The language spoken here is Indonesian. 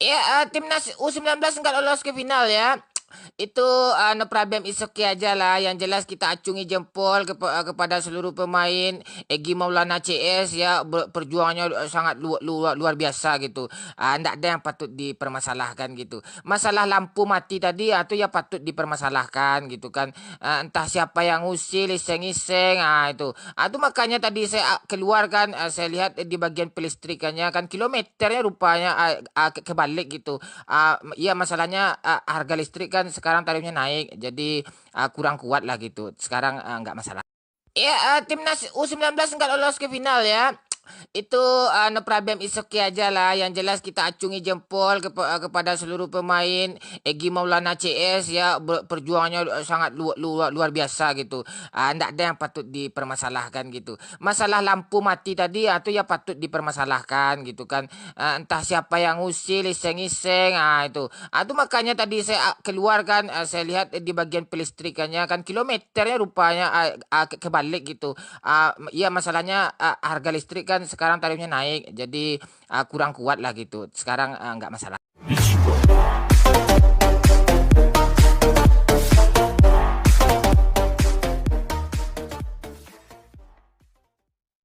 Ya, timnas U19 nggak lolos ke final ya. Itu no problem, is okay aja lah. Yang jelas kita acungi jempol kepada seluruh pemain. Egy Maulana CS ya, perjuangannya sangat luar biasa gitu. Nggak ada yang patut dipermasalahkan gitu. Masalah lampu mati tadi itu ya patut dipermasalahkan gitu kan. Entah siapa yang usil, iseng-iseng, itu makanya tadi saya keluar kan, saya lihat di bagian pelistrikannya kan kilometernya rupanya kebalik gitu. Iya, masalahnya harga listrik kan sekarang tarifnya naik, jadi kurang kuat lah gitu. Sekarang nggak masalah. Ya, timnas U19 nggak lolos ke final ya. Itu no problem, is okay aja lah. Yang jelas kita acungi jempol kepada seluruh pemain. Egy Maulana CS ya, perjuangannya sangat luar biasa gitu. Nggak ada yang patut dipermasalahkan gitu. Masalah lampu mati tadi itu ya patut dipermasalahkan gitu kan. Entah siapa yang usil, iseng-iseng, itu makanya tadi saya keluar kan, saya lihat di bagian pelistrikannya kan kilometernya rupanya kebalik gitu. Iya, masalahnya harga listrik kan sekarang tarifnya naik, jadi kurang kuat lah gitu. Sekarang nggak masalah.